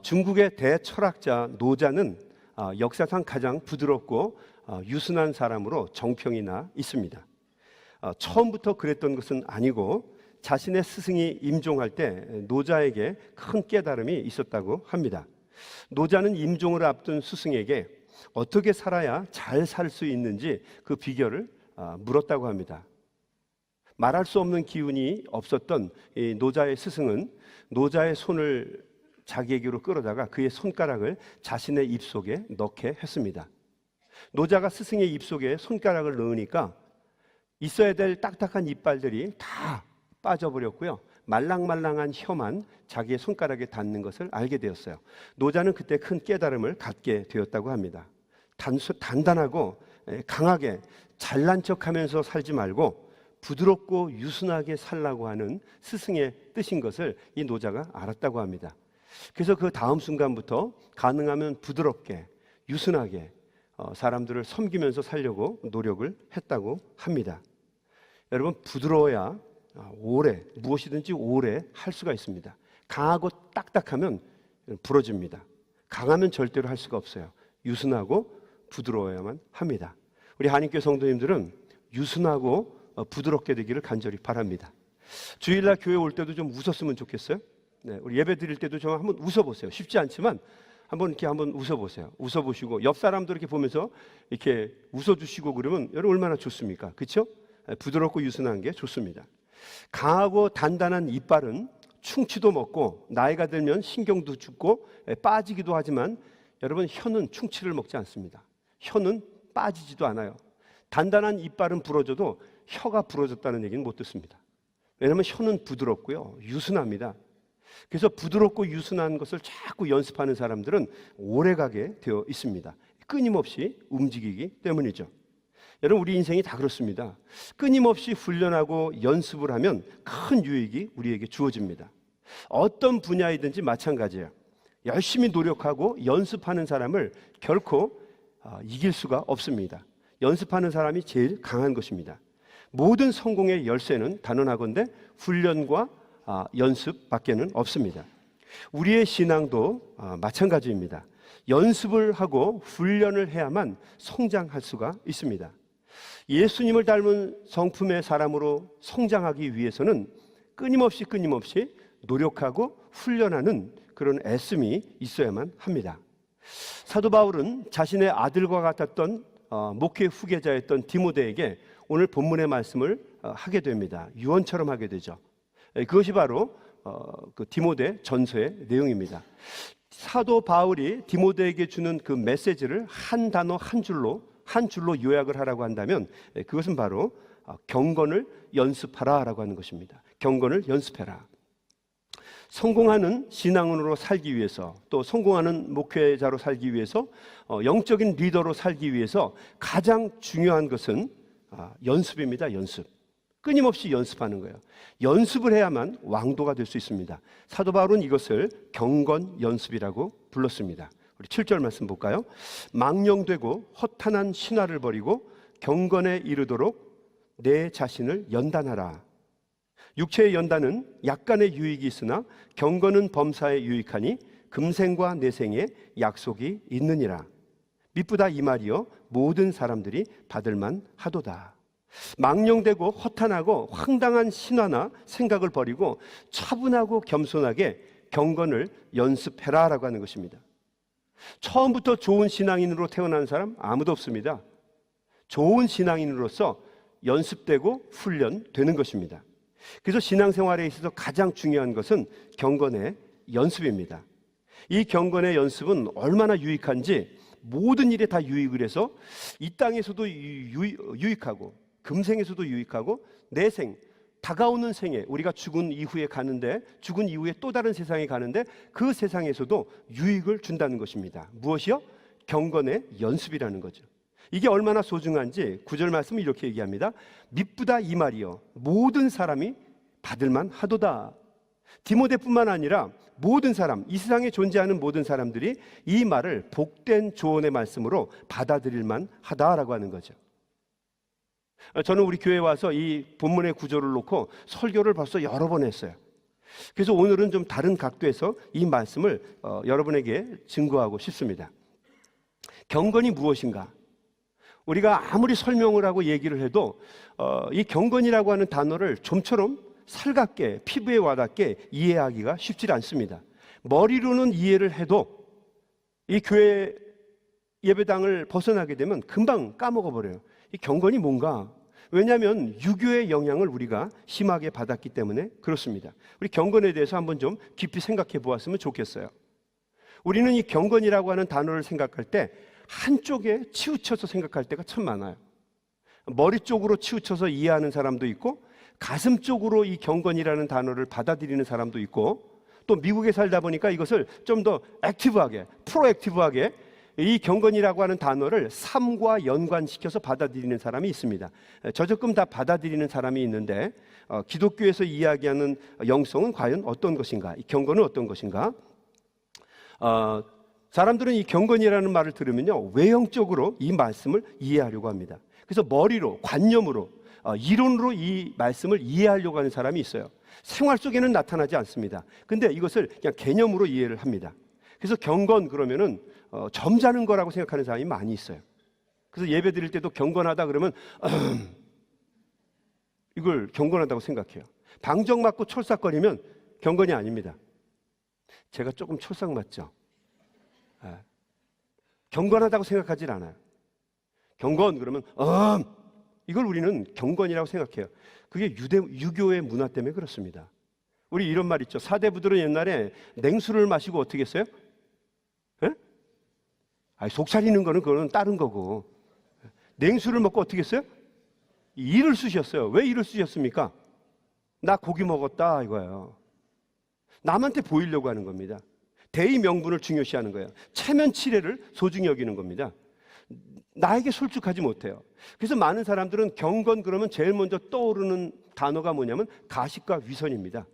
중국의 대철학자 노자는 역사상 가장 부드럽고 유순한 사람으로 정평이 나 있습니다. 처음부터 그랬던 것은 아니고 자신의 스승이 임종할 때 노자에게 큰 깨달음이 있었다고 합니다. 노자는 임종을 앞둔 스승에게 어떻게 살아야 잘 살 수 있는지 그 비결을 물었다고 합니다. 말할 수 없는 기운이 없었던 이 노자의 스승은 노자의 손을 자기에게로 끌어다가 그의 손가락을 자신의 입속에 넣게 했습니다. 노자가 스승의 입속에 손가락을 넣으니까 있어야 될 딱딱한 이빨들이 다 빠져버렸고요. 말랑말랑한 혀만 자기의 손가락에 닿는 것을 알게 되었어요. 노자는 그때 큰 깨달음을 갖게 되었다고 합니다. 단단하고 강하게 잘난 척하면서 살지 말고 부드럽고 유순하게 살라고 하는 스승의 뜻인 것을 이 노자가 알았다고 합니다. 그래서 그 다음 순간부터 가능하면 부드럽게 유순하게 사람들을 섬기면서 살려고 노력을 했다고 합니다. 여러분, 부드러워야 오래, 무엇이든지 오래 할 수가 있습니다. 강하고 딱딱하면 부러집니다. 강하면 절대로 할 수가 없어요. 유순하고 부드러워야만 합니다. 우리 한인교회 성도님들은 유순하고 부드럽게 되기를 간절히 바랍니다. 주일날 교회 올 때도 좀 웃었으면 좋겠어요. 네, 우리 예배 드릴 때도 좀 한번 웃어보세요. 쉽지 않지만 한번 웃어보세요. 웃어보시고 옆 사람도 이렇게 보면서 이렇게 웃어주시고 그러면 여러분 얼마나 좋습니까? 그렇죠? 부드럽고 유순한 게 좋습니다. 강하고 단단한 이빨은 충치도 먹고 나이가 들면 신경도 죽고 빠지기도 하지만 여러분, 혀는 충치를 먹지 않습니다. 혀는 빠지지도 않아요. 단단한 이빨은 부러져도 혀가 부러졌다는 얘기는 못 듣습니다. 왜냐하면 혀는 부드럽고요, 유순합니다. 그래서 부드럽고 유순한 것을 자꾸 연습하는 사람들은 오래가게 되어 있습니다. 끊임없이 움직이기 때문이죠. 여러분, 우리 인생이 다 그렇습니다. 끊임없이 훈련하고 연습을 하면 큰 유익이 우리에게 주어집니다. 어떤 분야이든지 마찬가지예요. 열심히 노력하고 연습하는 사람을 결코 이길 수가 없습니다. 연습하는 사람이 제일 강한 것입니다. 모든 성공의 열쇠는 단언하건대 훈련과 연습밖에는 없습니다. 우리의 신앙도 마찬가지입니다. 연습을 하고 훈련을 해야만 성장할 수가 있습니다. 예수님을 닮은 성품의 사람으로 성장하기 위해서는 끊임없이 노력하고 훈련하는 그런 애씀이 있어야만 합니다. 사도 바울은 자신의 아들과 같았던 목회 후계자였던 디모데에게 오늘 본문의 말씀을 하게 됩니다. 유언처럼 하게 되죠. 그것이 바로 그 디모데 전서의 내용입니다. 사도 바울이 디모데에게 주는 그 메시지를 한 단어 한 줄로 요약을 하라고 한다면 그것은 바로 경건을 연습하라라고 하는 것입니다. 경건을 연습해라. 성공하는 신앙인으로 살기 위해서, 또 성공하는 목회자로 살기 위해서, 영적인 리더로 살기 위해서 가장 중요한 것은 연습입니다. 연습. 끊임없이 연습하는 거예요. 연습을 해야만 왕도가 될 수 있습니다. 사도 바울은 이것을 경건 연습이라고 불렀습니다. 우리 7절 말씀 볼까요? 망령되고 허탄한 신화를 버리고 경건에 이르도록 내 자신을 연단하라. 육체의 연단은 약간의 유익이 있으나 경건은 범사에 유익하니 금생과 내생에 약속이 있느니라. 미쁘다 이 말이요 모든 사람들이 받을만 하도다. 망령되고 허탄하고 황당한 신화나 생각을 버리고 차분하고 겸손하게 경건을 연습해라라고 하는 것입니다. 처음부터 좋은 신앙인으로 태어난 사람 아무도 없습니다. 좋은 신앙인으로서 연습되고 훈련되는 것입니다. 그래서 신앙생활에 있어서 가장 중요한 것은 경건의 연습입니다. 이 경건의 연습은 얼마나 유익한지 모든 일에 다 유익을 해서 이 땅에서도 유익하고 금생에서도 유익하고 내생, 다가오는 생에 우리가 죽은 이후에 가는데 죽은 이후에 또 다른 세상에 가는데 그 세상에서도 유익을 준다는 것입니다. 무엇이요? 경건의 연습이라는 거죠. 이게 얼마나 소중한지 9절 말씀은 이렇게 얘기합니다. 미쁘다 이 말이요 모든 사람이 받을만 하도다. 디모데뿐만 아니라 모든 사람, 이 세상에 존재하는 모든 사람들이 이 말을 복된 조언의 말씀으로 받아들일만 하다라고 하는 거죠. 저는 우리 교회에 와서 이 본문의 구절을 놓고 설교를 벌써 여러 번 했어요. 그래서 오늘은 좀 다른 각도에서 이 말씀을 여러분에게 증거하고 싶습니다. 경건이 무엇인가? 우리가 아무리 설명을 하고 얘기를 해도 이 경건이라고 하는 단어를 좀처럼 살갑게 피부에 와닿게 이해하기가 쉽지 않습니다. 머리로는 이해를 해도 이 교회 예배당을 벗어나게 되면 금방 까먹어 버려요. 이 경건이 뭔가? 왜냐하면 유교의 영향을 우리가 심하게 받았기 때문에 그렇습니다. 우리 경건에 대해서 한번 좀 깊이 생각해 보았으면 좋겠어요. 우리는 이 경건이라고 하는 단어를 생각할 때 한쪽에 치우쳐서 생각할 때가 참 많아요. 머리 쪽으로 치우쳐서 이해하는 사람도 있고, 가슴 쪽으로 이 경건이라는 단어를 받아들이는 사람도 있고, 또 미국에 살다 보니까 이것을 좀 더 액티브하게, 프로액티브하게 이 경건이라고 하는 단어를 삶과 연관시켜서 받아들이는 사람이 있습니다. 저조금 다 받아들이는 사람이 있는데 기독교에서 이야기하는 영성은 과연 어떤 것인가? 이 경건은 어떤 것인가? 사람들은 이 경건이라는 말을 들으면요, 외형적으로 이 말씀을 이해하려고 합니다. 그래서 머리로, 관념으로, 이론으로 이 말씀을 이해하려고 하는 사람이 있어요. 생활 속에는 나타나지 않습니다. 근데 이것을 그냥 개념으로 이해를 합니다. 그래서 경건 그러면은 점잖은 거라고 생각하는 사람이 많이 있어요. 그래서 예배 드릴 때도 경건하다 그러면 이걸 경건하다고 생각해요. 방정 맞고 촐싹거리면 경건이 아닙니다. 제가 조금 촐싹 맞죠? 경건하다고 생각하질 않아요. 경건 그러면 이걸 우리는 경건이라고 생각해요. 그게 유교의 문화 때문에 그렇습니다. 우리 이런 말 있죠. 사대부들은 옛날에 냉수를 마시고 어떻게 했어요? 속 차리는 거는 그거는 다른 거고, 냉수를 먹고 어떻게 했어요? 이를 쑤셨어요. 왜 이를 쑤셨습니까? 나 고기 먹었다 이거예요. 남한테 보이려고 하는 겁니다. 대의 명분을 중요시하는 거예요. 체면 치레를 소중히 여기는 겁니다. 나에게 솔직하지 못해요. 그래서 많은 사람들은 경건 그러면 제일 먼저 떠오르는 단어가 뭐냐면 가식과 위선입니다.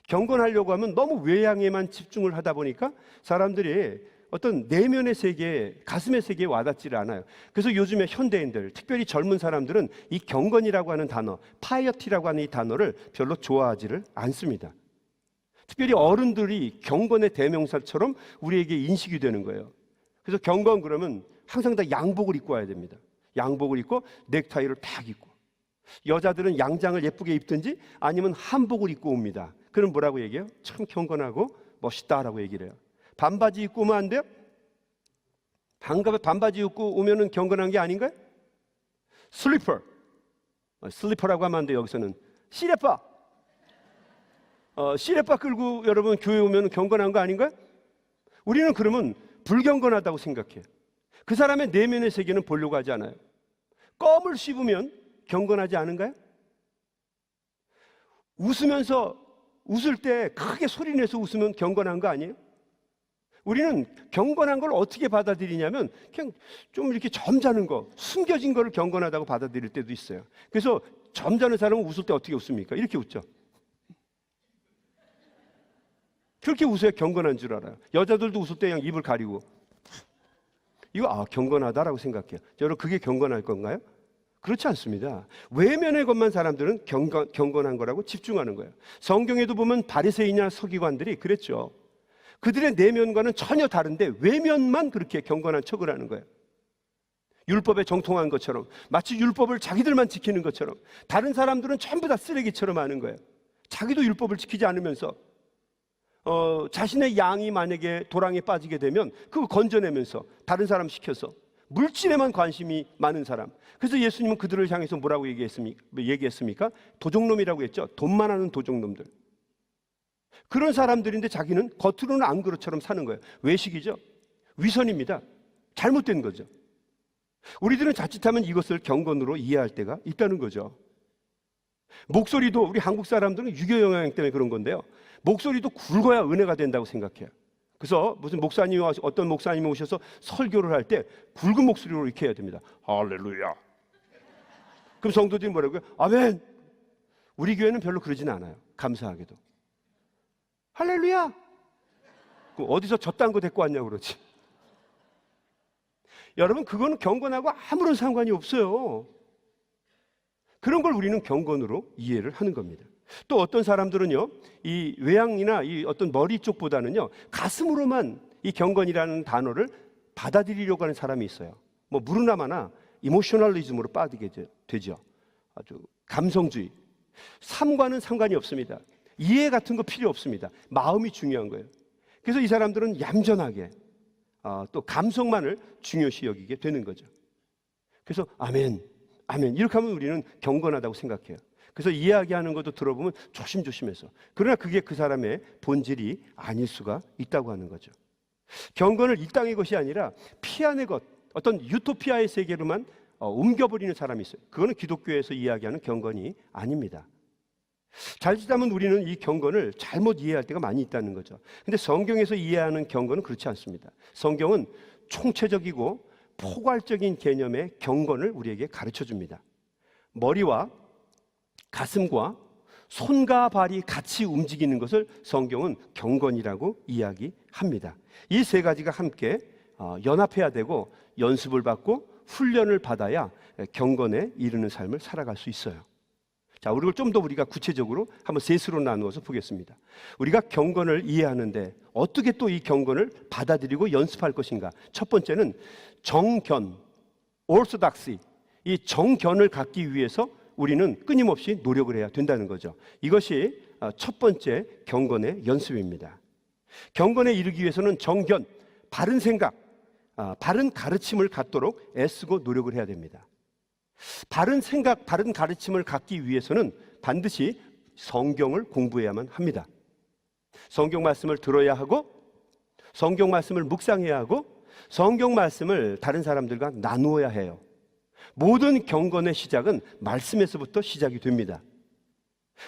경건하려고 하면 너무 외양에만 집중을 하다 보니까 사람들이 어떤 내면의 세계, 가슴의 세계에 와닿지를 않아요. 그래서 요즘에 현대인들, 특별히 젊은 사람들은 이 경건이라고 하는 단어, 파이어티라고 하는 이 단어를 별로 좋아하지를 않습니다. 특별히 어른들이 경건의 대명사처럼 우리에게 인식이 되는 거예요. 그래서 경건 그러면 항상 다 양복을 입고 와야 됩니다. 양복을 입고 넥타이를 딱 입고, 여자들은 양장을 예쁘게 입든지 아니면 한복을 입고 옵니다. 그럼 뭐라고 얘기해요? 참 경건하고 멋있다라고 얘기를 해요. 반바지 입고 오면 안 돼요? 반바지 입고 오면은 경건한 게 아닌가요? 슬리퍼라고 하면 안 돼요. 여기서는 시레빠. 시레빠 끌고 여러분 교회 오면 경건한 거 아닌가요? 우리는 그러면 불경건하다고 생각해요. 그 사람의 내면의 세계는 보려고 하지 않아요. 껌을 씹으면 경건하지 않은가요? 웃을 때 크게 소리내서 웃으면 경건한 거 아니에요? 우리는 경건한 걸 어떻게 받아들이냐면 그냥 좀 이렇게 점잖은 거, 숨겨진 거를 경건하다고 받아들일 때도 있어요. 그래서 점잖은 사람은 웃을 때 어떻게 웃습니까? 이렇게 웃죠. 그렇게 웃어야 경건한 줄 알아요. 여자들도 웃을 때 그냥 입을 가리고, 이거 경건하다라고 생각해요. 여러분 그게 경건할 건가요? 그렇지 않습니다. 외면의 것만 사람들은 경건한 거라고 집중하는 거예요. 성경에도 보면 바리새인이나 서기관들이 그랬죠. 그들의 내면과는 전혀 다른데 외면만 그렇게 경건한 척을 하는 거예요. 율법에 정통한 것처럼, 마치 율법을 자기들만 지키는 것처럼. 다른 사람들은 전부 다 쓰레기처럼 하는 거예요. 자기도 율법을 지키지 않으면서 자신의 양이 만약에 도랑에 빠지게 되면 그거 건져내면서 다른 사람 시켜서 물질에만 관심이 많은 사람. 그래서 예수님은 그들을 향해서 뭐라고 얘기했습니까? 도적놈이라고 했죠. 돈만 하는 도적놈들. 그런 사람들인데 자기는 겉으로는 안 그렇처럼 사는 거예요. 외식이죠. 위선입니다. 잘못된 거죠. 우리들은 자칫하면 이것을 경건으로 이해할 때가 있다는 거죠. 목소리도, 우리 한국 사람들은 유교 영향 때문에 그런 건데요, 목소리도 굵어야 은혜가 된다고 생각해요. 그래서 무슨 어떤 목사님이 오셔서 설교를 할 때 굵은 목소리로 이렇게 해야 됩니다. 할렐루야. 그럼 성도들이 뭐라고요? 아멘. 우리 교회는 별로 그러진 않아요. 감사하게도. 할렐루야. 그럼 어디서 저딴 거 데리고 왔냐고 그러지. 여러분 그거는 경건하고 아무런 상관이 없어요. 그런 걸 우리는 경건으로 이해를 하는 겁니다. 또 어떤 사람들은요, 이 외양이나 이 어떤 머리 쪽보다는요, 가슴으로만 이 경건이라는 단어를 받아들이려고 하는 사람이 있어요. 뭐 무르나마나 이모셔널리즘으로 빠지게 되죠. 아주 감성주의. 삶과는 상관이 없습니다. 이해 같은 거 필요 없습니다. 마음이 중요한 거예요. 그래서 이 사람들은 얌전하게 또 감성만을 중요시 여기게 되는 거죠. 그래서 아멘, 아멘 이렇게 하면 우리는 경건하다고 생각해요. 그래서 이야기하는 것도 들어보면 조심조심해서. 그러나 그게 그 사람의 본질이 아닐 수가 있다고 하는 거죠. 경건을 이 땅의 것이 아니라 피안의 것, 어떤 유토피아의 세계로만 옮겨버리는 사람이 있어요. 그거는 기독교에서 이야기하는 경건이 아닙니다. 자칫하면 우리는 이 경건을 잘못 이해할 때가 많이 있다는 거죠. 근데 성경에서 이해하는 경건은 그렇지 않습니다. 성경은 총체적이고 포괄적인 개념의 경건을 우리에게 가르쳐 줍니다. 머리와 가슴과 손과 발이 같이 움직이는 것을 성경은 경건이라고 이야기합니다. 이 세 가지가 함께 연합해야 되고 연습을 받고 훈련을 받아야 경건에 이르는 삶을 살아갈 수 있어요. 자, 우리를 좀 더 우리가 구체적으로 한번 셋으로 나누어서 보겠습니다. 우리가 경건을 이해하는데 어떻게 또 이 경건을 받아들이고 연습할 것인가? 첫 번째는 정견, orthodoxy. 이 정견을 갖기 위해서 우리는 끊임없이 노력을 해야 된다는 거죠. 이것이 첫 번째 경건의 연습입니다. 경건에 이르기 위해서는 정견, 바른 생각, 바른 가르침을 갖도록 애쓰고 노력을 해야 됩니다. 바른 생각, 바른 가르침을 갖기 위해서는 반드시 성경을 공부해야만 합니다. 성경 말씀을 들어야 하고, 성경 말씀을 묵상해야 하고, 성경 말씀을 다른 사람들과 나누어야 해요. 모든 경건의 시작은 말씀에서부터 시작이 됩니다.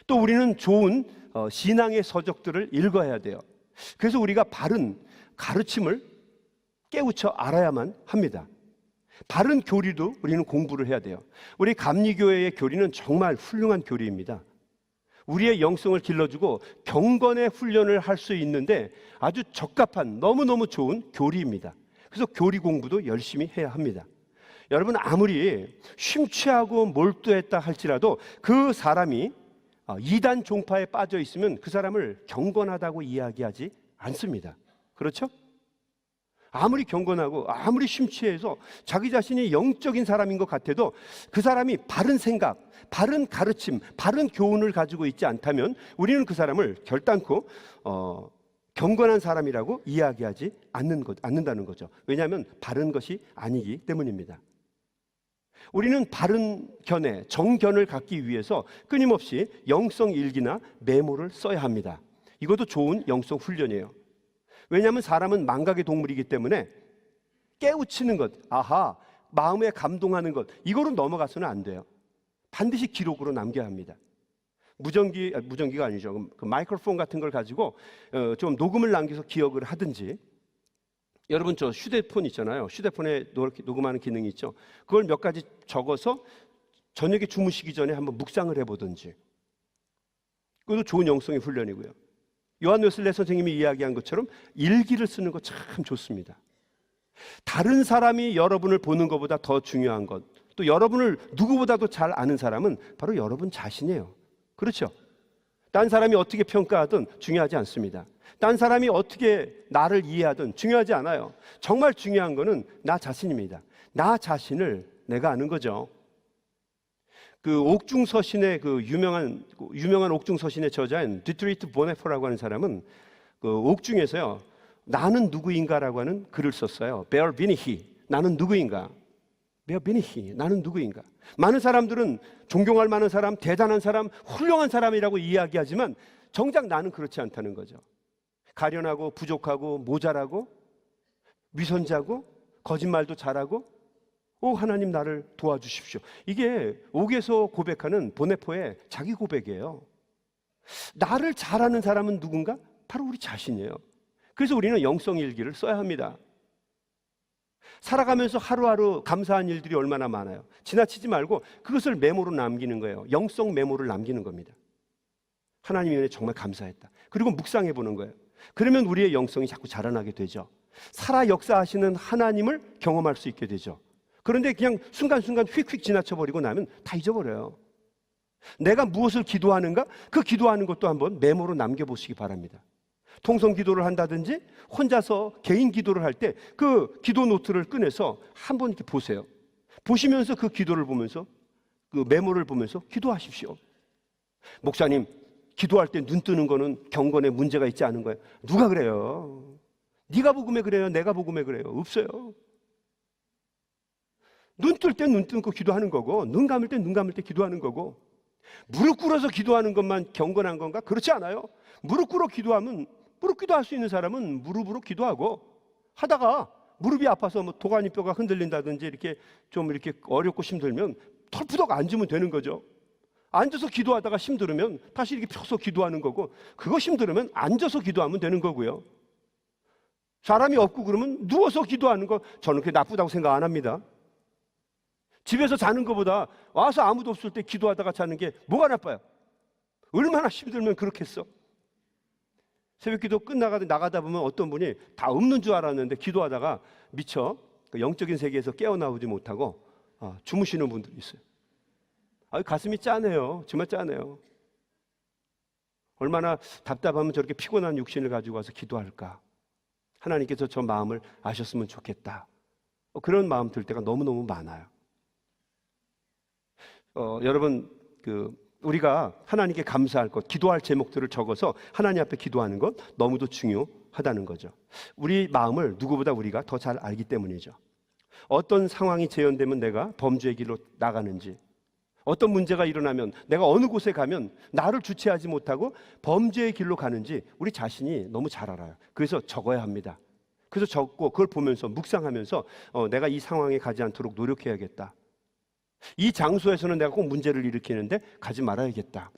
또 우리는 좋은 신앙의 서적들을 읽어야 돼요. 그래서 우리가 바른 가르침을 깨우쳐 알아야만 합니다. 바른 교리도 우리는 공부를 해야 돼요. 우리 감리교회의 교리는 정말 훌륭한 교리입니다. 우리의 영성을 길러주고 경건의 훈련을 할 수 있는데 아주 적합한 너무너무 좋은 교리입니다. 그래서 교리 공부도 열심히 해야 합니다. 여러분, 아무리 심취하고 몰두했다 할지라도 그 사람이 이단 종파에 빠져 있으면 그 사람을 경건하다고 이야기하지 않습니다. 그렇죠? 아무리 경건하고 아무리 심취해서 자기 자신이 영적인 사람인 것 같아도 그 사람이 바른 생각, 바른 가르침, 바른 교훈을 가지고 있지 않다면 우리는 그 사람을 결단코 경건한 사람이라고 이야기하지 않는다는 거죠. 왜냐하면 바른 것이 아니기 때문입니다. 우리는 바른 견해, 정견을 갖기 위해서 끊임없이 영성 일기나 메모를 써야 합니다. 이것도 좋은 영성 훈련이에요. 왜냐하면 사람은 망각의 동물이기 때문에 깨우치는 것, 아하, 마음에 감동하는 것, 이거로 넘어가서는 안 돼요. 반드시 기록으로 남겨야 합니다. 무전기가 아니죠. 그 마이크로폰 같은 걸 가지고 좀 녹음을 남겨서 기억을 하든지, 여러분 저 휴대폰 있잖아요. 휴대폰에 녹음하는 기능이 있죠. 그걸 몇 가지 적어서 저녁에 주무시기 전에 한번 묵상을 해보든지, 그것도 좋은 영성의 훈련이고요. 요한 웨슬레 선생님이 이야기한 것처럼 일기를 쓰는 거 참 좋습니다. 다른 사람이 여러분을 보는 것보다 더 중요한 것, 또 여러분을 누구보다도 잘 아는 사람은 바로 여러분 자신이에요. 그렇죠? 딴 사람이 어떻게 평가하든 중요하지 않습니다. 딴 사람이 어떻게 나를 이해하든 중요하지 않아요. 정말 중요한 거는 나 자신입니다. 나 자신을 내가 아는 거죠. 그 옥중서신의 그 유명한 옥중서신의 저자인 디트리트 보네포라고 하는 사람은 그 옥중에서요, 나는 누구인가라고 하는 글을 썼어요. Wer bin ich? 나는 누구인가? Wer bin ich? 나는 누구인가? 많은 사람들은 존경할 만한 사람, 대단한 사람, 훌륭한 사람이라고 이야기하지만 정작 나는 그렇지 않다는 거죠. 가련하고 부족하고 모자라고 위선자고 거짓말도 잘하고, 하나님 나를 도와주십시오. 이게 옥에서 고백하는 보네포의 자기 고백이에요. 나를 잘 아는 사람은 누군가? 바로 우리 자신이에요. 그래서 우리는 영성일기를 써야 합니다. 살아가면서 하루하루 감사한 일들이 얼마나 많아요. 지나치지 말고 그것을 메모로 남기는 거예요. 영성 메모를 남기는 겁니다. 하나님의 은혜 정말 감사했다. 그리고 묵상해 보는 거예요. 그러면 우리의 영성이 자꾸 자라나게 되죠. 살아 역사하시는 하나님을 경험할 수 있게 되죠. 그런데 그냥 순간순간 휙휙 지나쳐버리고 나면 다 잊어버려요. 내가 무엇을 기도하는가? 그 기도하는 것도 한번 메모로 남겨보시기 바랍니다. 통성 기도를 한다든지 혼자서 개인 기도를 할 때 그 기도 노트를 꺼내서 한번 이렇게 보세요. 보시면서 그 기도를 보면서 그 메모를 보면서 기도하십시오. 목사님, 기도할 때 눈 뜨는 거는 경건에 문제가 있지 않은 거예요. 누가 그래요? 네가 복음에 그래요? 내가 복음에 그래요? 없어요. 눈 뜰 때 눈 뜨고 기도하는 거고, 눈 감을 때 눈 감을 때 기도하는 거고, 무릎 꿇어서 기도하는 것만 경건한 건가? 그렇지 않아요. 무릎 꿇어 기도하면, 무릎 기도할 수 있는 사람은 무릎으로 기도하고, 하다가 무릎이 아파서 뭐 도가니뼈가 흔들린다든지 이렇게 좀 이렇게 어렵고 힘들면 털푸덕 앉으면 되는 거죠. 앉아서 기도하다가 힘들으면 다시 이렇게 펴서 기도하는 거고, 그거 힘들으면 앉아서 기도하면 되는 거고요. 사람이 없고 그러면 누워서 기도하는 거, 저는 그게 나쁘다고 생각 안 합니다. 집에서 자는 것보다 와서 아무도 없을 때 기도하다가 자는 게 뭐가 나빠요? 얼마나 힘들면 그렇겠어? 새벽기도 끝나가다 나가다 보면 어떤 분이 다 없는 줄 알았는데 기도하다가 미처 영적인 세계에서 깨어나오지 못하고 주무시는 분들이 있어요. 가슴이 짠해요. 정말 짠해요. 얼마나 답답하면 저렇게 피곤한 육신을 가지고 와서 기도할까? 하나님께서 저 마음을 아셨으면 좋겠다. 그런 마음 들 때가 너무너무 많아요. 여러분, 우리가 하나님께 감사할 것, 기도할 제목들을 적어서 하나님 앞에 기도하는 것 너무도 중요하다는 거죠. 우리 마음을 누구보다 우리가 더 잘 알기 때문이죠. 어떤 상황이 재현되면 내가 범죄의 길로 나가는지, 어떤 문제가 일어나면 내가 어느 곳에 가면 나를 주체하지 못하고 범죄의 길로 가는지 우리 자신이 너무 잘 알아요. 그래서 적어야 합니다. 그래서 적고 그걸 보면서 묵상하면서 내가 이 상황에 가지 않도록 노력해야겠다. 이 장소에서는 내가 꼭 문제를 일으키는데 가지 말아야겠다.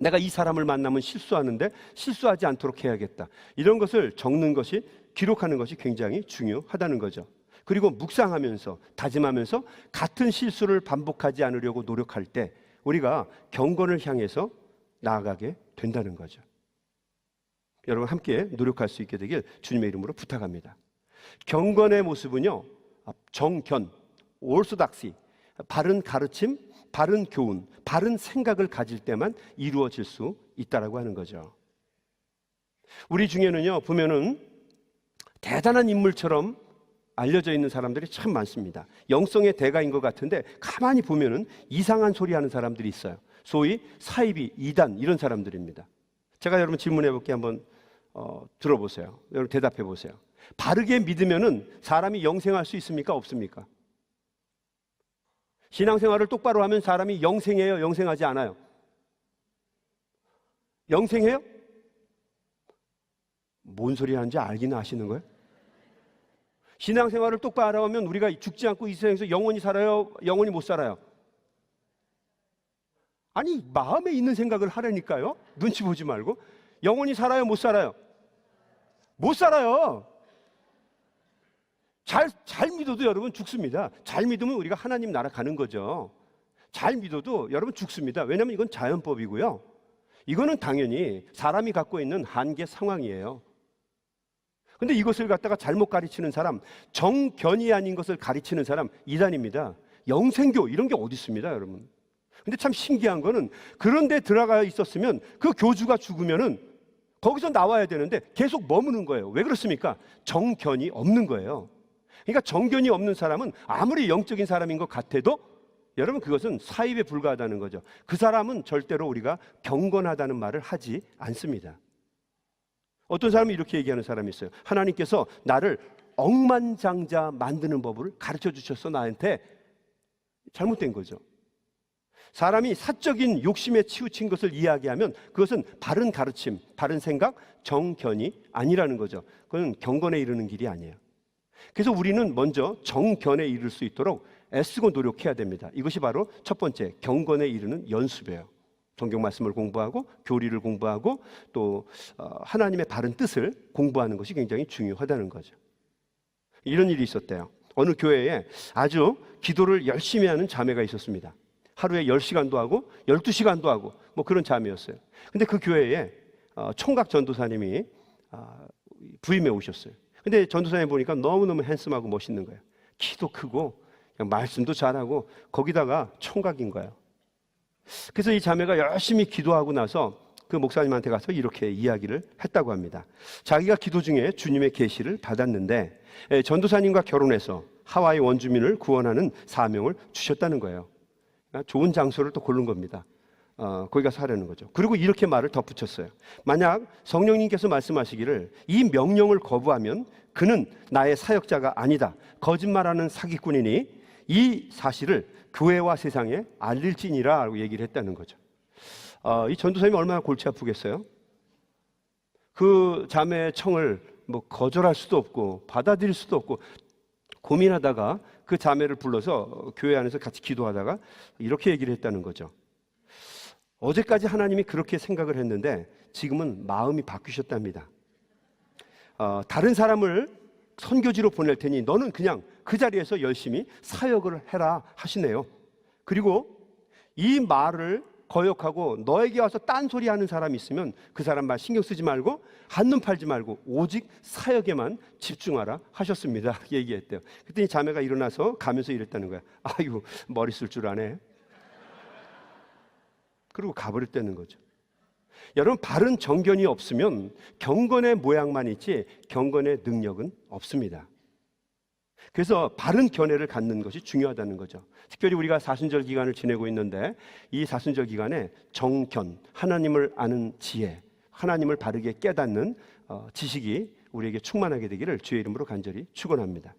내가 이 사람을 만나면 실수하는데 실수하지 않도록 해야겠다. 이런 것을 적는 것이, 기록하는 것이 굉장히 중요하다는 거죠. 그리고 묵상하면서 다짐하면서 같은 실수를 반복하지 않으려고 노력할 때 우리가 경건을 향해서 나아가게 된다는 거죠. 여러분 함께 노력할 수 있게 되길 주님의 이름으로 부탁합니다. 경건의 모습은요, 정견, orthodoxy, 바른 가르침, 바른 교훈, 바른 생각을 가질 때만 이루어질 수 있다라고 하는 거죠. 우리 중에는요, 보면은 대단한 인물처럼 알려져 있는 사람들이 참 많습니다. 영성의 대가인 것 같은데 가만히 보면은 이상한 소리 하는 사람들이 있어요. 소위 사이비, 이단 이런 사람들입니다. 제가 여러분 질문해 볼게 한번 들어보세요. 여러분 대답해 보세요. 바르게 믿으면은 사람이 영생할 수 있습니까? 없습니까? 신앙생활을 똑바로 하면 사람이 영생해요? 영생하지 않아요? 영생해요? 뭔 소리 하는지 알기는 아시는 거예요? 신앙생활을 똑바로 하면 우리가 죽지 않고 이 세상에서 영원히 살아요? 영원히 못 살아요? 아니, 마음에 있는 생각을 하라니까요. 눈치 보지 말고. 영원히 살아요? 못 살아요? 못 살아요. 잘 믿어도 여러분 죽습니다. 잘 믿으면 우리가 하나님 나라 가는 거죠. 잘 믿어도 여러분 죽습니다. 왜냐하면 이건 자연법이고요. 이거는 당연히 사람이 갖고 있는 한계 상황이에요. 근데 이것을 갖다가 잘못 가르치는 사람, 정견이 아닌 것을 가르치는 사람, 이단입니다. 영생교 이런 게 어디 있습니다, 여러분. 근데 참 신기한 거는 그런 데 들어가 있었으면 그 교주가 죽으면은 거기서 나와야 되는데 계속 머무는 거예요. 왜 그렇습니까? 정견이 없는 거예요. 그러니까 정견이 없는 사람은 아무리 영적인 사람인 것 같아도 여러분 그것은 사입에 불과하다는 거죠. 그 사람은 절대로 우리가 경건하다는 말을 하지 않습니다. 어떤 사람이 이렇게 얘기하는 사람이 있어요. 하나님께서 나를 억만장자 만드는 법을 가르쳐 주셨어 나한테. 잘못된 거죠. 사람이 사적인 욕심에 치우친 것을 이야기하면 그것은 바른 가르침, 바른 생각, 정견이 아니라는 거죠. 그건 경건에 이르는 길이 아니에요. 그래서 우리는 먼저 정견에 이를 수 있도록 애쓰고 노력해야 됩니다. 이것이 바로 첫 번째 경건에 이르는 연습이에요. 성경 말씀을 공부하고 교리를 공부하고 또 하나님의 바른 뜻을 공부하는 것이 굉장히 중요하다는 거죠. 이런 일이 있었대요. 어느 교회에 아주 기도를 열심히 하는 자매가 있었습니다. 하루에 10시간도 하고 12시간도 하고 뭐 그런 자매였어요. 근데 그 교회에 총각 전도사님이 부임해 오셨어요. 근데 전도사님 보니까 너무너무 핸섬하고 멋있는 거예요. 키도 크고 그냥 말씀도 잘하고 거기다가 총각인 거예요. 그래서 이 자매가 열심히 기도하고 나서 그 목사님한테 가서 이렇게 이야기를 했다고 합니다. 자기가 기도 중에 주님의 계시를 받았는데 전도사님과 결혼해서 하와이 원주민을 구원하는 사명을 주셨다는 거예요. 좋은 장소를 또 고른 겁니다. 거기 가서 하려는 거죠. 그리고 이렇게 말을 덧붙였어요. 만약 성령님께서 말씀하시기를 이 명령을 거부하면 그는 나의 사역자가 아니다, 거짓말하는 사기꾼이니 이 사실을 교회와 세상에 알릴지니라 라고 얘기를 했다는 거죠. 이 전도사님이 얼마나 골치 아프겠어요? 그 자매의 청을 뭐 거절할 수도 없고 받아들일 수도 없고 고민하다가 그 자매를 불러서 교회 안에서 같이 기도하다가 이렇게 얘기를 했다는 거죠. 어제까지 하나님이 그렇게 생각을 했는데 지금은 마음이 바뀌셨답니다. 다른 사람을 선교지로 보낼 테니 너는 그냥 그 자리에서 열심히 사역을 해라 하시네요. 그리고 이 말을 거역하고 너에게 와서 딴소리 하는 사람이 있으면 그 사람 말 신경 쓰지 말고 한눈 팔지 말고 오직 사역에만 집중하라 하셨습니다. 얘기했대요. 그랬더니 자매가 일어나서 가면서 이랬다는 거야. 아유, 머리 쓸 줄 아네. 그리고 가버렸다는 거죠. 여러분, 바른 정견이 없으면 경건의 모양만 있지 경건의 능력은 없습니다. 그래서 바른 견해를 갖는 것이 중요하다는 거죠. 특별히 우리가 사순절 기간을 지내고 있는데 이 사순절 기간에 정견, 하나님을 아는 지혜, 하나님을 바르게 깨닫는 지식이 우리에게 충만하게 되기를 주의 이름으로 간절히 축원합니다.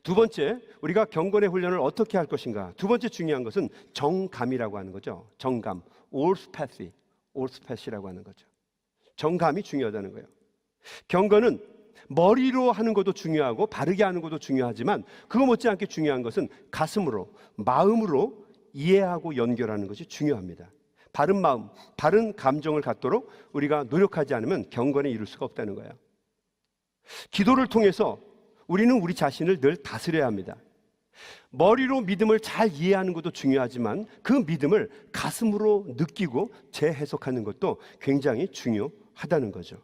두 번째, 우리가 경건의 훈련을 어떻게 할 것인가? 두 번째 중요한 것은 정감이라고 하는 거죠. 정감, orthopathy라고 하는 거죠. 정감이 중요하다는 거예요. 경건은 머리로 하는 것도 중요하고 바르게 하는 것도 중요하지만 그거 못지않게 중요한 것은 가슴으로, 마음으로 이해하고 연결하는 것이 중요합니다. 바른 마음, 바른 감정을 갖도록 우리가 노력하지 않으면 경건에 이룰 수가 없다는 거예요. 기도를 통해서 우리는 우리 자신을 늘 다스려야 합니다. 머리로 믿음을 잘 이해하는 것도 중요하지만 그 믿음을 가슴으로 느끼고 재해석하는 것도 굉장히 중요하다는 거죠.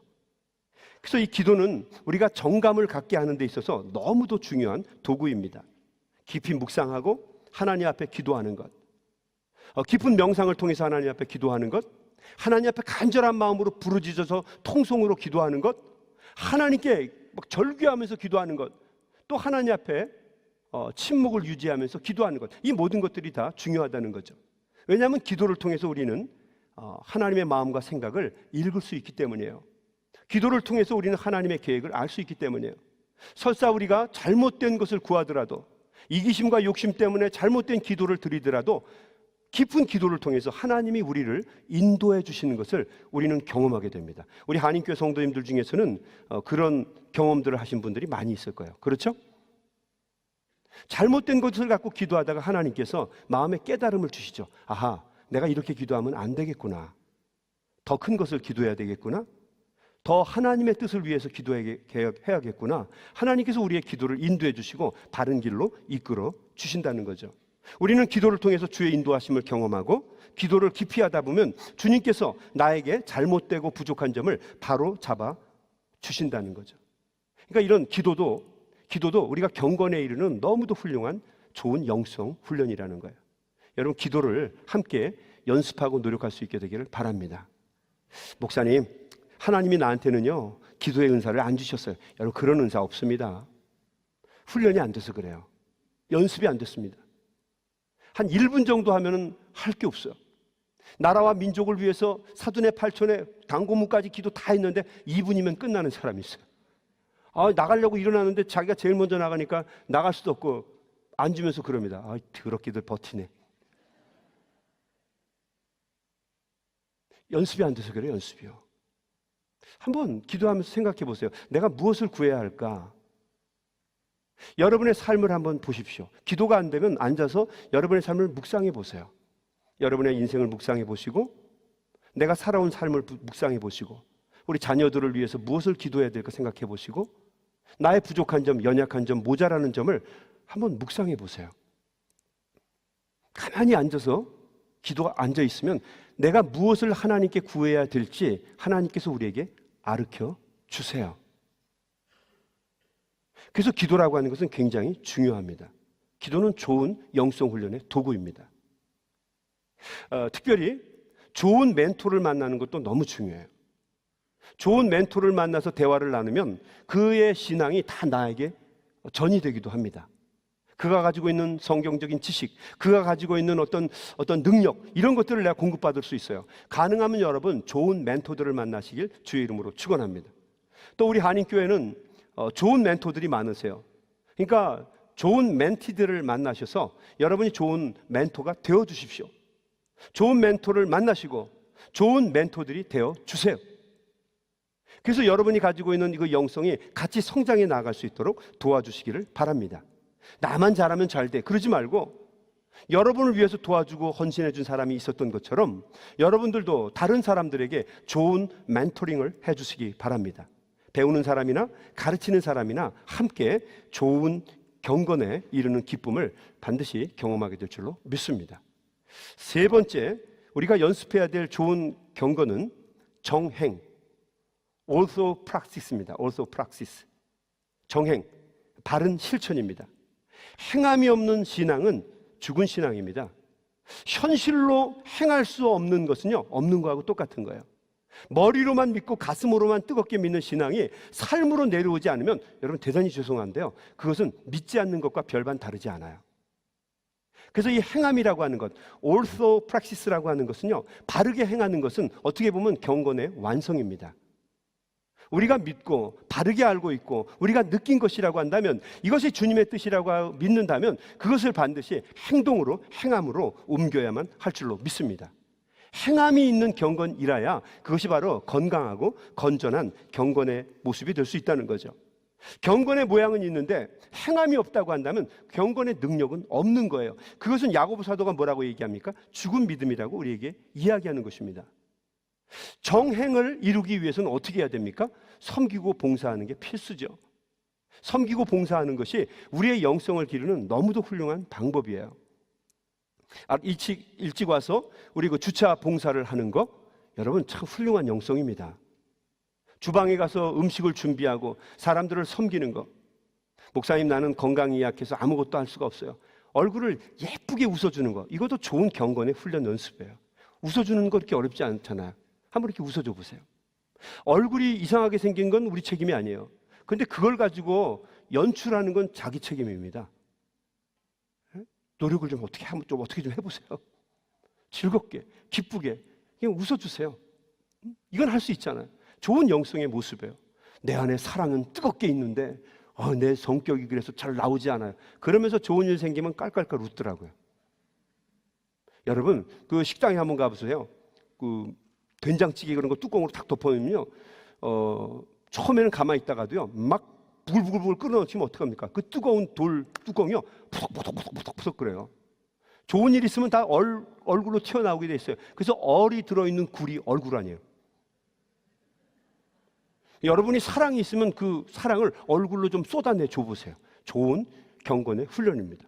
그래서 이 기도는 우리가 정감을 갖게 하는 데 있어서 너무도 중요한 도구입니다. 깊이 묵상하고 하나님 앞에 기도하는 것, 깊은 명상을 통해서 하나님 앞에 기도하는 것, 하나님 앞에 간절한 마음으로 부르짖어서 통성으로 기도하는 것, 하나님께 막 절규하면서 기도하는 것, 또 하나님 앞에 침묵을 유지하면서 기도하는 것, 이 모든 것들이 다 중요하다는 거죠. 왜냐하면 기도를 통해서 우리는 하나님의 마음과 생각을 읽을 수 있기 때문이에요. 기도를 통해서 우리는 하나님의 계획을 알 수 있기 때문이에요. 설사 우리가 잘못된 것을 구하더라도, 이기심과 욕심 때문에 잘못된 기도를 드리더라도 깊은 기도를 통해서 하나님이 우리를 인도해 주시는 것을 우리는 경험하게 됩니다. 우리 한인교회 성도님들 중에서는 그런 경험들을 하신 분들이 많이 있을 거예요. 그렇죠? 잘못된 것을 갖고 기도하다가 하나님께서 마음에 깨달음을 주시죠. 아하, 내가 이렇게 기도하면 안 되겠구나. 더 큰 것을 기도해야 되겠구나. 더 하나님의 뜻을 위해서 기도해야겠구나. 하나님께서 우리의 기도를 인도해 주시고 바른 길로 이끌어 주신다는 거죠. 우리는 기도를 통해서 주의 인도하심을 경험하고 기도를 깊이 하다 보면 주님께서 나에게 잘못되고 부족한 점을 바로 잡아 주신다는 거죠. 그러니까 이런 기도도 우리가 경건에 이르는 너무도 훌륭한 좋은 영성 훈련이라는 거예요. 여러분, 기도를 함께 연습하고 노력할 수 있게 되기를 바랍니다. 목사님, 하나님이 나한테는요 기도의 은사를 안 주셨어요. 여러분, 그런 은사 없습니다. 훈련이 안 돼서 그래요. 연습이 안 됐습니다. 한 1분 정도 하면은 할 게 없어요. 나라와 민족을 위해서 사돈의 팔촌에 당고문까지 기도 다 했는데 2분이면 끝나는 사람이 있어요. 나가려고 일어나는데 자기가 제일 먼저 나가니까 나갈 수도 없고 앉으면서 그럽니다. 더럽게들 버티네. 연습이 안 돼서 그래요. 연습이요. 한번 기도하면서 생각해 보세요. 내가 무엇을 구해야 할까? 여러분의 삶을 한번 보십시오. 기도가 안 되면 앉아서 여러분의 삶을 묵상해 보세요. 여러분의 인생을 묵상해 보시고 내가 살아온 삶을 묵상해 보시고 우리 자녀들을 위해서 무엇을 기도해야 될까 생각해 보시고 나의 부족한 점, 연약한 점, 모자라는 점을 한번 묵상해 보세요. 가만히 앉아서 기도가 앉아 있으면 내가 무엇을 하나님께 구해야 될지 하나님께서 우리에게 가르쳐 주세요. 그래서 기도라고 하는 것은 굉장히 중요합니다. 기도는 좋은 영성 훈련의 도구입니다. 특별히 좋은 멘토를 만나는 것도 너무 중요해요. 좋은 멘토를 만나서 대화를 나누면 그의 신앙이 다 나에게 전이 되기도 합니다. 그가 가지고 있는 성경적인 지식, 그가 가지고 있는 어떤 능력, 이런 것들을 내가 공급받을 수 있어요. 가능하면 여러분 좋은 멘토들을 만나시길 주의 이름으로 축원합니다. 또 우리 한인교회는 좋은 멘토들이 많으세요. 그러니까 좋은 멘티들을 만나셔서 여러분이 좋은 멘토가 되어 주십시오. 좋은 멘토를 만나시고 좋은 멘토들이 되어 주세요. 그래서 여러분이 가지고 있는 그 영성이 같이 성장해 나갈 수 있도록 도와주시기를 바랍니다. 나만 잘하면 잘 돼, 그러지 말고 여러분을 위해서 도와주고 헌신해 준 사람이 있었던 것처럼 여러분들도 다른 사람들에게 좋은 멘토링을 해 주시기 바랍니다. 배우는 사람이나 가르치는 사람이나 함께 좋은 경건에 이르는 기쁨을 반드시 경험하게 될 줄로 믿습니다. 세 번째, 우리가 연습해야 될 좋은 경건은 정행, orthopraxis입니다. orthopraxis, 정행, 바른 실천입니다. 행함이 없는 신앙은 죽은 신앙입니다. 현실로 행할 수 없는 것은요, 없는 거하고 똑같은 거예요. 머리로만 믿고 가슴으로만 뜨겁게 믿는 신앙이 삶으로 내려오지 않으면 여러분 대단히 죄송한데요, 그것은 믿지 않는 것과 별반 다르지 않아요. 그래서 이 행함이라고 하는 것, orthopraxis라고 하는 것은요, 바르게 행하는 것은 어떻게 보면 경건의 완성입니다. 우리가 믿고 바르게 알고 있고 우리가 느낀 것이라고 한다면, 이것이 주님의 뜻이라고 믿는다면 그것을 반드시 행동으로, 행함으로 옮겨야만 할 줄로 믿습니다. 행함이 있는 경건이라야 그것이 바로 건강하고 건전한 경건의 모습이 될 수 있다는 거죠. 경건의 모양은 있는데 행함이 없다고 한다면 경건의 능력은 없는 거예요. 그것은 야고보 사도가 뭐라고 얘기합니까? 죽은 믿음이라고 우리에게 이야기하는 것입니다. 정행을 이루기 위해서는 어떻게 해야 됩니까? 섬기고 봉사하는 게 필수죠. 섬기고 봉사하는 것이 우리의 영성을 기르는 너무도 훌륭한 방법이에요. 일찍 와서 우리 그 주차 봉사를 하는 거, 여러분 참 훌륭한 영성입니다. 주방에 가서 음식을 준비하고 사람들을 섬기는 거. 목사님, 나는 건강이 약해서 아무것도 할 수가 없어요. 얼굴을 예쁘게 웃어주는 거, 이것도 좋은 경건의 훈련 연습이에요. 웃어주는 거 그렇게 어렵지 않잖아요. 한번 이렇게 웃어줘 보세요. 얼굴이 이상하게 생긴 건 우리 책임이 아니에요. 그런데 그걸 가지고 연출하는 건 자기 책임입니다. 노력을 좀 어떻게 좀 해보세요. 즐겁게, 기쁘게 그냥 웃어주세요. 이건 할 수 있잖아요. 좋은 영성의 모습이에요. 내 안에 사랑은 뜨겁게 있는데 내 성격이 그래서 잘 나오지 않아요. 그러면서 좋은 일 생기면 깔깔깔 웃더라고요. 여러분, 그 식당에 한번 가보세요. 그 된장찌개 그런 거 뚜껑으로 탁 덮어놓으면요, 처음에는 가만히 있다가도요, 막 부글부글 끓여놓으면 어떡합니까? 그 뜨거운 돌 뚜껑이요, 푸석푸석 그래요. 좋은 일 있으면 다 얼굴로 튀어나오게 돼 있어요. 그래서 얼이 들어있는 굴이 얼굴 아니에요. 여러분이 사랑이 있으면 그 사랑을 얼굴로 좀 쏟아내 줘보세요. 좋은 경건의 훈련입니다.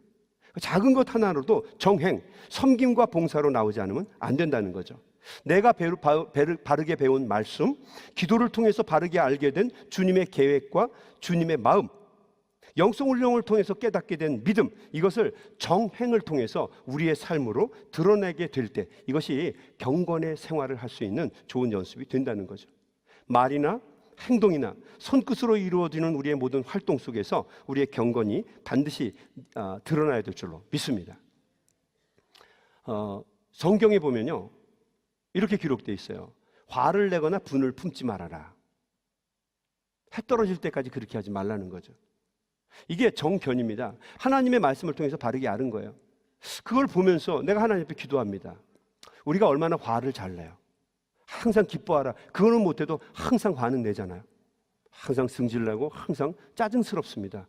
작은 것 하나로도 정행, 섬김과 봉사로 나오지 않으면 안 된다는 거죠. 내가 바르게 배운 말씀, 기도를 통해서 바르게 알게 된 주님의 계획과 주님의 마음, 영성훈련을 통해서 깨닫게 된 믿음, 이것을 정행을 통해서 우리의 삶으로 드러내게 될 때 이것이 경건의 생활을 할 수 있는 좋은 연습이 된다는 거죠. 말이나 행동이나 손끝으로 이루어지는 우리의 모든 활동 속에서 우리의 경건이 반드시 드러나야 될 줄로 믿습니다. 성경에 보면요, 이렇게 기록되어 있어요. 화를 내거나 분을 품지 말아라. 해 떨어질 때까지 그렇게 하지 말라는 거죠. 이게 정견입니다. 하나님의 말씀을 통해서 바르게 아는 거예요. 그걸 보면서 내가 하나님 앞에 기도합니다. 우리가 얼마나 화를 잘 내요. 항상 기뻐하라. 그거는 못해도 항상 화는 내잖아요. 항상 승질내고 항상 짜증스럽습니다.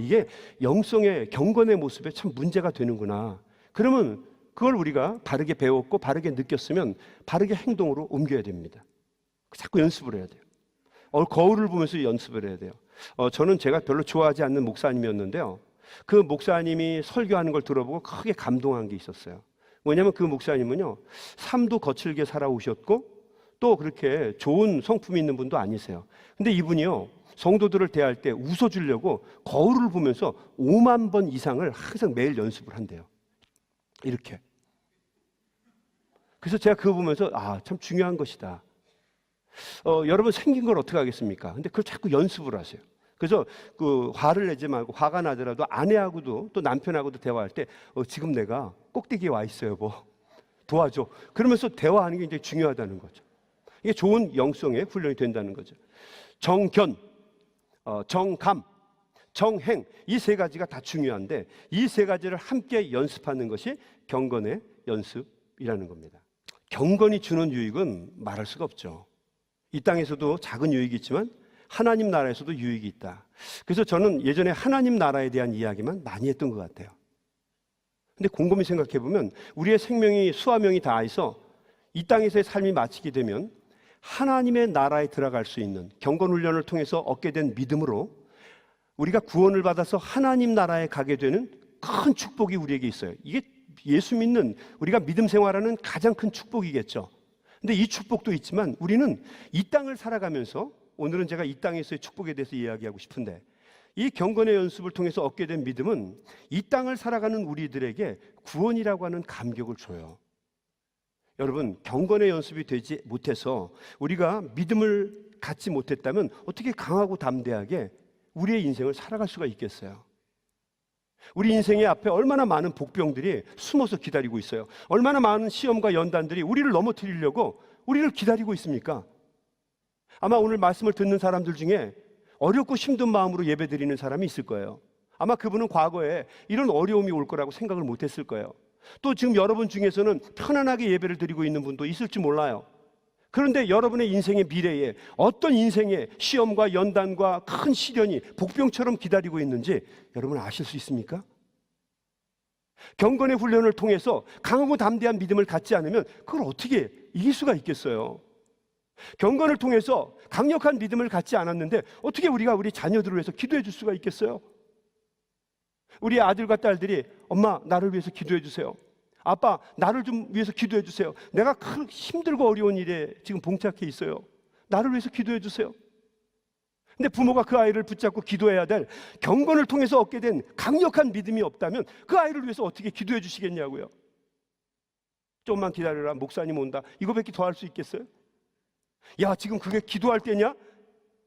이게 영성의 경건의 모습에 참 문제가 되는구나. 그러면 그걸 우리가 바르게 배웠고 바르게 느꼈으면 바르게 행동으로 옮겨야 됩니다. 자꾸 연습을 해야 돼요. 거울을 보면서 연습을 해야 돼요. 저는 제가 별로 좋아하지 않는 목사님이었는데요, 그 목사님이 설교하는 걸 들어보고 크게 감동한 게 있었어요. 뭐냐면 그 목사님은요, 삶도 거칠게 살아오셨고 또 그렇게 좋은 성품이 있는 분도 아니세요. 근데 이분이요, 성도들을 대할 때 웃어주려고 거울을 보면서 5만 번 이상을 항상 매일 연습을 한대요. 이렇게 그래서 제가 그거 보면서 참 중요한 것이다. 여러분 생긴 걸 어떻게 하겠습니까? 근데 그걸 자꾸 연습을 하세요. 그래서 그 화를 내지 말고 화가 나더라도 아내하고도 또 남편하고도 대화할 때 지금 내가 꼭대기에 와 있어요, 여보. 도와줘. 그러면서 대화하는 게 이제 중요하다는 거죠. 이게 좋은 영성의 훈련이 된다는 거죠. 정견, 정감, 정행 이 세 가지가 다 중요한데 이 세 가지를 함께 연습하는 것이 경건의 연습이라는 겁니다. 경건이 주는 유익은 말할 수가 없죠. 이 땅에서도 작은 유익이 있지만 하나님 나라에서도 유익이 있다. 그래서 저는 예전에 하나님 나라에 대한 이야기만 많이 했던 것 같아요. 근데 곰곰이 생각해 보면 우리의 생명이 수화명이 다해서 이 땅에서의 삶이 마치게 되면 하나님의 나라에 들어갈 수 있는 경건 훈련을 통해서 얻게 된 믿음으로 우리가 구원을 받아서 하나님 나라에 가게 되는 큰 축복이 우리에게 있어요. 이게 예수 믿는 우리가 믿음 생활하는 가장 큰 축복이겠죠. 근데 이 축복도 있지만 우리는 이 땅을 살아가면서 오늘은 제가 이 땅에서의 축복에 대해서 이야기하고 싶은데 이 경건의 연습을 통해서 얻게 된 믿음은 이 땅을 살아가는 우리들에게 구원이라고 하는 감격을 줘요. 여러분, 경건의 연습이 되지 못해서 우리가 믿음을 갖지 못했다면 어떻게 강하고 담대하게 우리의 인생을 살아갈 수가 있겠어요? 우리 인생의 앞에 얼마나 많은 복병들이 숨어서 기다리고 있어요. 얼마나 많은 시험과 연단들이 우리를 넘어뜨리려고 우리를 기다리고 있습니까? 아마 오늘 말씀을 듣는 사람들 중에 어렵고 힘든 마음으로 예배드리는 사람이 있을 거예요. 아마 그분은 과거에 이런 어려움이 올 거라고 생각을 못했을 거예요. 또 지금 여러분 중에서는 편안하게 예배를 드리고 있는 분도 있을지 몰라요. 그런데 여러분의 인생의 미래에 어떤 인생의 시험과 연단과 큰 시련이 복병처럼 기다리고 있는지 여러분 아실 수 있습니까? 경건의 훈련을 통해서 강하고 담대한 믿음을 갖지 않으면 그걸 어떻게 이길 수가 있겠어요? 경건을 통해서 강력한 믿음을 갖지 않았는데 어떻게 우리가 우리 자녀들을 위해서 기도해 줄 수가 있겠어요? 우리 아들과 딸들이 엄마 나를 위해서 기도해 주세요. 아빠 나를 좀 위해서 기도해 주세요. 내가 큰 힘들고 어려운 일에 지금 봉착해 있어요. 나를 위해서 기도해 주세요. 근데 부모가 그 아이를 붙잡고 기도해야 될 경건을 통해서 얻게 된 강력한 믿음이 없다면 그 아이를 위해서 어떻게 기도해 주시겠냐고요. 좀만 기다려라 목사님 온다 이거밖에 더 할 수 있겠어요? 야 지금 그게 기도할 때냐?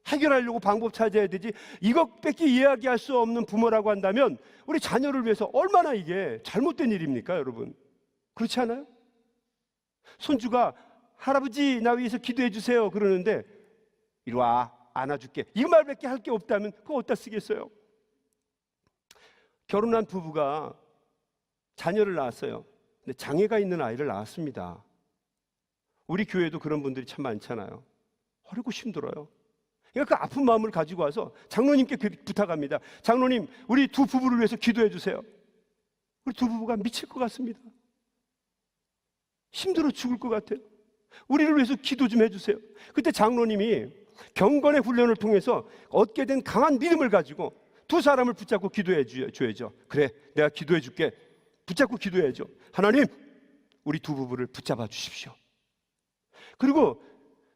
해결하려고 방법 찾아야 되지. 이것밖에 이야기할 수 없는 부모라고 한다면 우리 자녀를 위해서 얼마나 이게 잘못된 일입니까 여러분? 그렇지 않아요? 손주가 할아버지 나 위해서 기도해 주세요 그러는데 이리 와 안아줄게 이 말밖에 할 게 없다면 그거 어디다 쓰겠어요? 결혼한 부부가 자녀를 낳았어요. 근데 장애가 있는 아이를 낳았습니다. 우리 교회도 그런 분들이 참 많잖아요. 어렵고 힘들어요. 그러니까 그 아픈 마음을 가지고 와서 장로님께 부탁합니다. 장로님 우리 두 부부를 위해서 기도해 주세요. 우리 두 부부가 미칠 것 같습니다. 힘들어 죽을 것 같아요. 우리를 위해서 기도 좀 해주세요. 그때 장로님이 경건의 훈련을 통해서 얻게 된 강한 믿음을 가지고 두 사람을 붙잡고 기도해 줘야죠. 그래 내가 기도해 줄게. 붙잡고 기도해야죠. 하나님 우리 두 부부를 붙잡아 주십시오. 그리고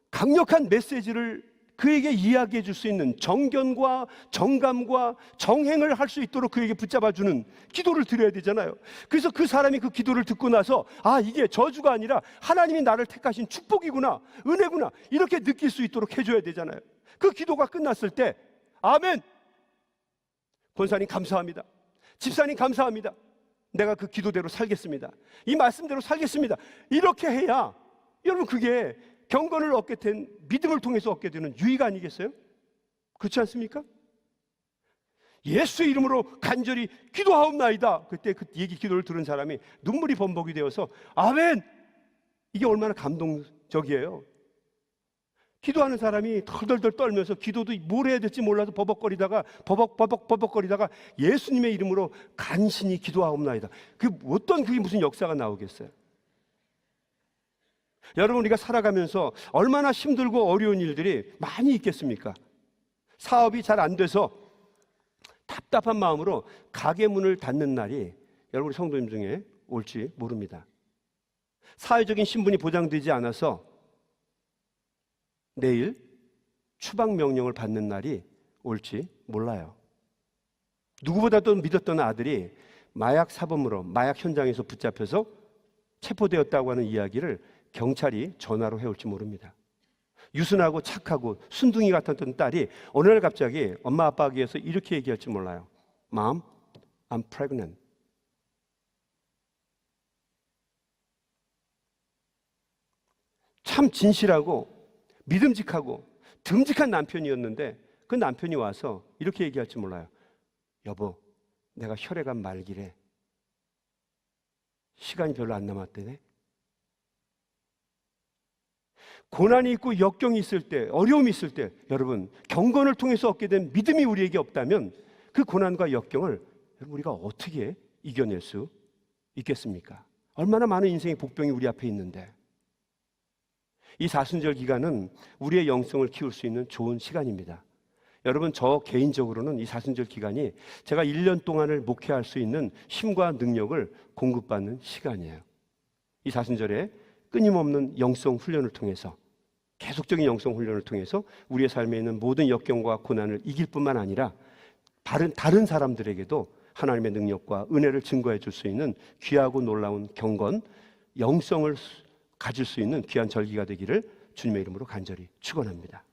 강력한 메시지를 그에게 이야기해 줄 수 있는 정견과 정감과 정행을 할 수 있도록 그에게 붙잡아주는 기도를 드려야 되잖아요. 그래서 그 사람이 그 기도를 듣고 나서 이게 저주가 아니라 하나님이 나를 택하신 축복이구나 은혜구나 이렇게 느낄 수 있도록 해줘야 되잖아요. 그 기도가 끝났을 때 아멘 권사님 감사합니다. 집사님 감사합니다. 내가 그 기도대로 살겠습니다. 이 말씀대로 살겠습니다. 이렇게 해야 여러분 그게 경건을 얻게 된 믿음을 통해서 얻게 되는 유익 아니겠어요? 그렇지 않습니까? 예수의 이름으로 간절히 기도하옵나이다. 그때 그 얘기 기도를 들은 사람이 눈물이 범벅이 되어서 아멘! 이게 얼마나 감동적이에요. 기도하는 사람이 덜덜덜 떨면서 기도도 뭘 해야 될지 몰라서 버벅거리다가 버벅거리다가 예수님의 이름으로 간신히 기도하옵나이다. 어떤 그게 무슨 역사가 나오겠어요? 여러분 우리가 살아가면서 얼마나 힘들고 어려운 일들이 많이 있겠습니까? 사업이 잘 안 돼서 답답한 마음으로 가게 문을 닫는 날이 여러분 우리 성도님 중에 올지 모릅니다. 사회적인 신분이 보장되지 않아서 내일 추방 명령을 받는 날이 올지 몰라요. 누구보다도 믿었던 아들이 마약 사범으로 마약 현장에서 붙잡혀서 체포되었다고 하는 이야기를 경찰이 전화로 해올지 모릅니다. 유순하고 착하고 순둥이 같았던 딸이 어느 날 갑자기 엄마 아빠에게 위해서 이렇게 얘기할지 몰라요. Mom, I'm pregnant. 참 진실하고 믿음직하고 듬직한 남편이었는데 그 남편이 와서 이렇게 얘기할지 몰라요. 여보, 내가 혈액암 말기래. 시간이 별로 안 남았대네. 고난이 있고 역경이 있을 때, 어려움이 있을 때, 여러분 경건을 통해서 얻게 된 믿음이 우리에게 없다면 그 고난과 역경을 우리가 어떻게 이겨낼 수 있겠습니까? 얼마나 많은 인생의 복병이 우리 앞에 있는데, 이 사순절 기간은 우리의 영성을 키울 수 있는 좋은 시간입니다. 여러분, 저 개인적으로는 이 사순절 기간이 제가 1년 동안을 목회할 수 있는 힘과 능력을 공급받는 시간이에요. 이 사순절에 끊임없는 영성 훈련을 통해서, 계속적인 영성 훈련을 통해서 우리의 삶에 있는 모든 역경과 고난을 이길 뿐만 아니라 다른 사람들에게도 하나님의 능력과 은혜를 증거해 줄 수 있는 귀하고 놀라운 경건, 영성을 가질 수 있는 귀한 절기가 되기를 주님의 이름으로 간절히 축원합니다.